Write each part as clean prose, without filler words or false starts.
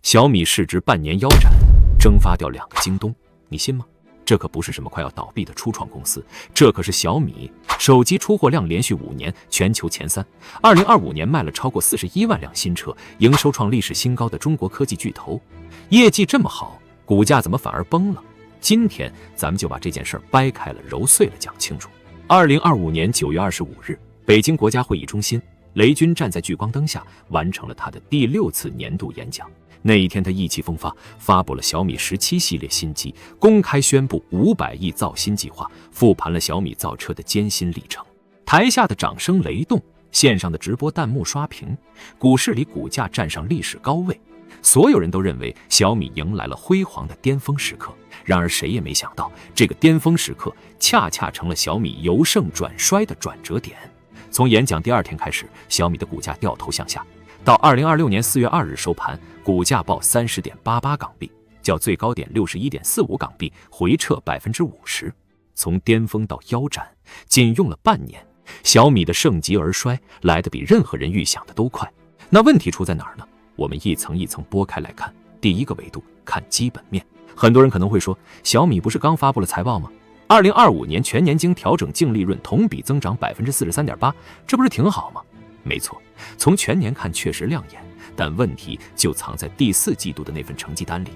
小米市值半年腰斬，蒸发掉2個京東，你信吗？這可不是什麼快要倒閉的初創公司，這可是小米手機出貨量連續5年全球前3 ，2025年賣了超過41萬輛新車，營收創歷史新高的中國科技巨頭，業績這麼好，股價怎麼反而崩了？今天咱們就把這件事掰開了揉碎了講清楚。2025年9月25日，北京國家會議中心，雷軍站在聚光燈下完成了他的第6次年度演講。那一天他意氣風發，發布了小米17系列新機，公開宣布500億造新計劃，復盤了小米造車的艱辛歷程。台下的掌聲雷動，線上的直播彈幕刷屏，股市裡股價站上歷史高位，所有人都認為小米迎來了輝煌的巔峰時刻。然而誰也沒想到，這個巔峰時刻恰恰成了小米由盛轉衰的轉折點。從演講第2天開始，小米的股價掉頭向下，到2026年4月2日收盤，股價報30.88港幣，較最高點61.45港幣回撤50%。從巔峰到腰斬，僅用了半年，小米的盛極而衰來得比任何人預想的都快。那問題出在哪兒呢？我們一層一層剝開來看。第一個維度，看基本面。很多人可能會說，小米不是剛發布了財報嗎？2025年全年經調整淨利潤同比增長43.8%，這不是挺好嗎？沒錯，從全年看確實亮眼，但問題就藏在第4季度的那份成績單裡。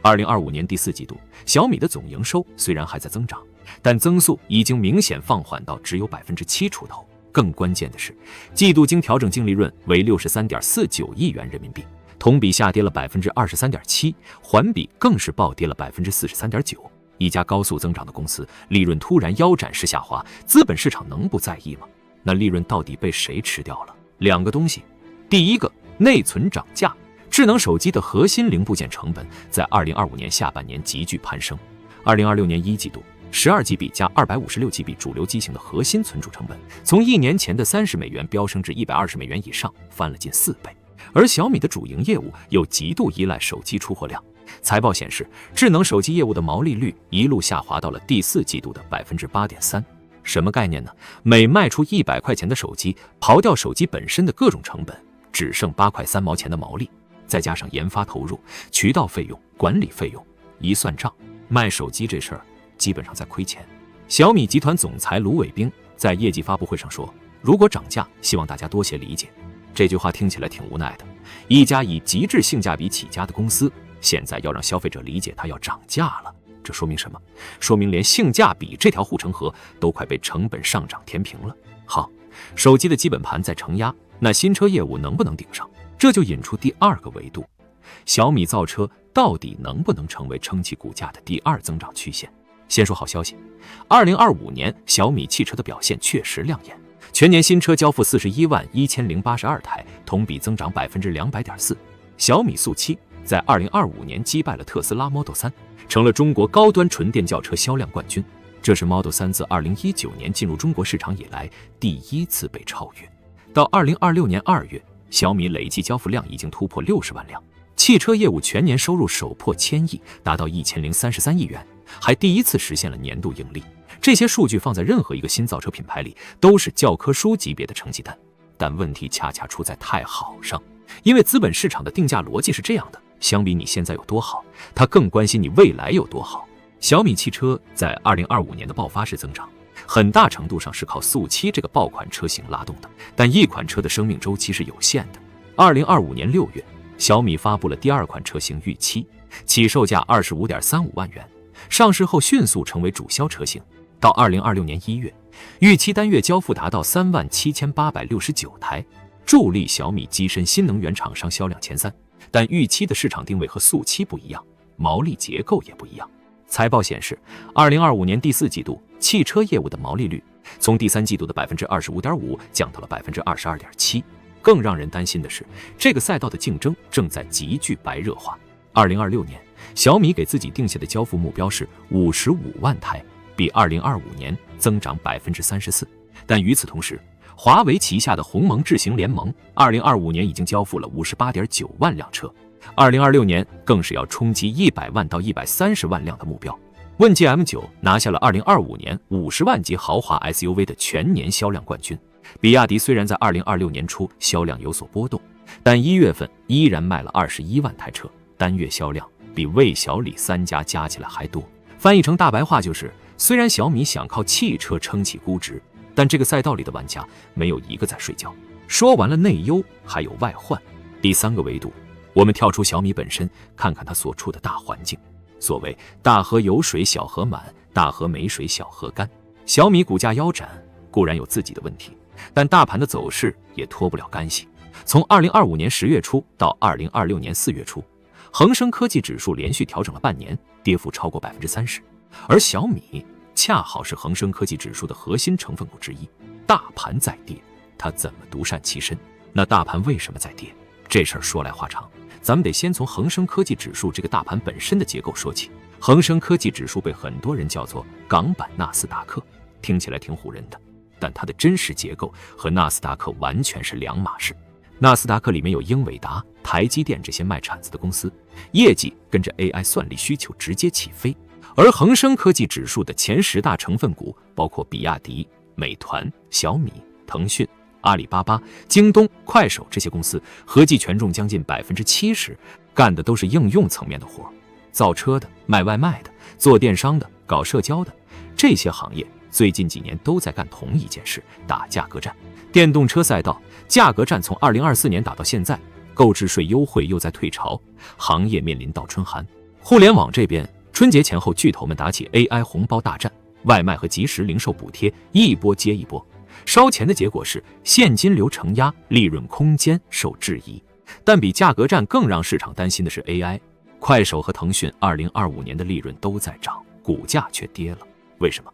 2025年第4季度，小米的總營收雖然還在增長，但增速已經明顯放緩到只有7%出頭。更關鍵的是，季度經調整淨利潤為63.49億元人民幣，同比下跌了23.7%，環比更是暴跌了43.9%。一家高速增長的公司，利潤突然腰斬式下滑，資本市場能不在意嗎？那利潤到底被誰吃掉了？2個東西。第一個，內存漲價。智能手機的核心零部件成本在2025年下半年急劇攀升。2026年1季度，12GB 加256GB 主流機型的核心存儲成本，從1年前的$30飆升至$120以上，翻了近4倍。而小米的主營業務又極度依賴手機出貨量。財報顯示，智能手機業務的毛利率一路下滑到了第4季度的8.3%。什麼概念呢？每賣出100塊錢的手機，刨掉手機本身的各種成本，只剩8塊3毛錢的毛利，再加上研發投入、渠道費用、管理費用，一算賬，賣手機這事兒基本上在虧錢。小米集团總裁盧偉冰在業績發布會上說：“如果漲價，希望大家多些理解。”這句話聽起來挺無奈的，一家以極致性價比起家的公司，現在要讓消費者理解它要漲價了，這說明什麼？說明連性價比這條護城河都快被成本上漲填平了。好，手機的基本盤在承壓，那新車業務能不能頂上？這就引出第2個維度，小米造車到底能不能成為撐起股價的第2增長曲線？先說好消息，2025年小米汽車的表現確實亮眼。全年新車交付411082台，同比增長200.4%。小米速7在2025年擊敗了特斯拉 Model 3，成了中國高端純電轎車銷量冠軍。這是 Model 3自2019年進入中國市場以來第1次被超越。到2026年2月，小米累計交付量已經突破60萬輛，汽車業務全年收入首破1000億，達到1033億元，還第1次實現了年度盈利。這些數據放在任何一個新造車品牌裡都是教科書級別的成績單，但問題恰恰出在太好上。因為資本市场的定價邏輯是這樣的，相比你現在有多好，它更關心你未來有多好。小米汽車在2025年的爆發式增長，很大程度上是靠速7這個爆款車型拉動的，但一款車的生命周期是有限的。2025年6月，小米發布了第2款車型御7，起售價25.35萬元，上市後迅速成為主銷車型。到2026年1月，御7單月交付達到37869台，助力小米躋身新能源廠商銷量前3。但御7的市场定位和速7不一樣，毛利結構也不一樣。財報顯示，2025年第4季度汽車業務的毛利率從第3季度的25.5%降到了22.7%。更讓人擔心的是，這個賽道的競爭正在急劇白熱化。2026年，小米給自己定下的交付目標是55萬台，比2025年增長34%。但與此同時，華為旗下的鴻蒙智行聯盟2025年已經交付了58.9萬輛車，2026年更是要衝擊100萬到130萬輛的目標。問界 M9 拿下了2025年50萬級豪華 SUV 的全年銷量冠軍。比亞迪雖然在2026年初銷量有所波動，但1月份依然賣了21萬台車，單月銷量比魏小李三家加起來還多。翻譯成大白話就是，雖然小米想靠汽車撐起估值，但這個賽道裡的玩家沒有一個在睡覺。說完了內憂，還有外患。第三個維度，我們跳出小米本身，看看它所處的大環境。所謂大河有水小河滿，大河沒水小河乾。小米股價腰斬固然有自己的問題，但大盤的走勢也脫不了干系。從2025年10月初到2026年4月初，恒生科技指數連續調整了半年，跌幅超過30%，而小米恰好是恒生科技指数的核心成分股之一。大盤在跌，它怎麼獨善其身？那大盤為什麼在跌？這事兒說來話長，咱們得先從恒生科技指數这個大盤本身的結構說起。恒生科技指數被很多人叫做港版納斯達克，聽起來挺唬人的，但它的真實結構和納斯達克完全是兩碼事。納斯達克裡面有英偉達、台積電這些賣鏟子的公司，業績跟着 AI 算力需求直接起飛。而恒生科技指數的前10大成分股包括比亞迪、美团、小米、騰訊、阿里巴巴、京東、快手這些公司，合計權重將近70%，幹的都是應用層面的活，造車的、賣外賣的、做電商的、搞社交的，這些行業最近幾年都在幹同一件事，打價格戰。電動車賽道價格戰從2024年打到現在，購置稅優惠又在退潮，行業面臨倒春寒。互聯網這邊，春節前後巨頭們打起 AI 紅包大戰，外賣和即時零售補貼一波接一波，燒錢的結果是現金流承壓，利潤空間受質疑。但比價格戰更讓市場擔心的是 AI， 快手和騰訊2025年的利潤都在漲，股價卻跌了。為什麼？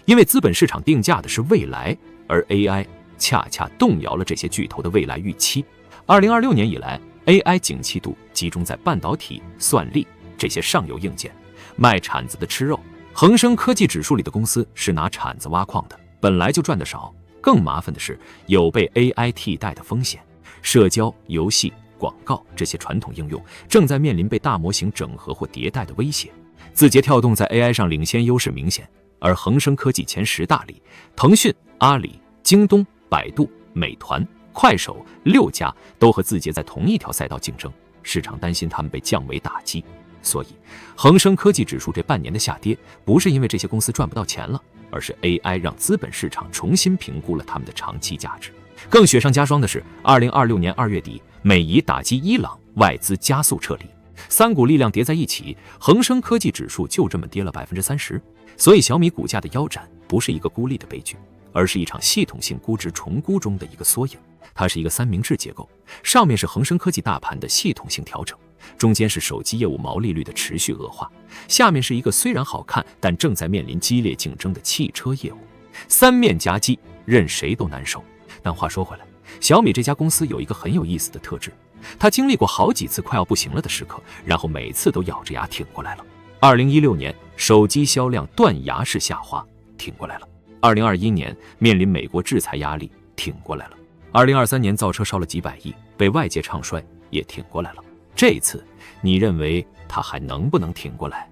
因為資本市場定價的是未來，而 AI 恰恰動搖了這些巨頭的未來預期。2026年以來 ，AI 景氣度集中在半導體、算力這些上游硬件，賣鏟子的吃肉。恒生科技指數裡的公司是拿鏟子挖礦的，本來就賺得少，更麻煩的是有被 AI 替代的風險。社交、遊戲、廣告這些傳統應用正在面臨被大模型整合或迭代的威脅。字節跳動在 AI 上領先優勢明顯，而恒生科技前10大裡，騰訊、阿里、京東、百度、美团、快手6家都和字節在同一條賽道競爭，市場擔心他們被降維打擊。所以恒生科技指數這半年的下跌，不是因為這些公司賺不到錢了，而是 AI 讓資本市場重新評估了他們的長期價值。更雪上加霜的是2026年2月底，美儀打擊伊朗，外資加速撤離，三股力量疊在一起，恒生科技指數就這麼跌了30%。所以小米股價的腰斬不是一個孤立的悲劇，而是一場系統性估值重估中的一個縮影。它是一個三明治結構，上面是恒生科技大盤的系統性調整，中間是手機業務毛利率的持續惡化，下面是一個雖然好看但正在面臨激烈競爭的汽車業務。三面夾擊，任誰都難受。但話說回來，小米這家公司有一個很有意思的特質，它經歷過好幾次快要不行了的時刻，然後每次都咬着牙挺過來了。2016年手機銷量斷崖式下滑，挺過來了。2021年面臨美國制裁壓力，挺過來了。2023年造車燒了幾百億，被外界唱衰，也挺過來了。這一次，你認為他還能不能挺過來？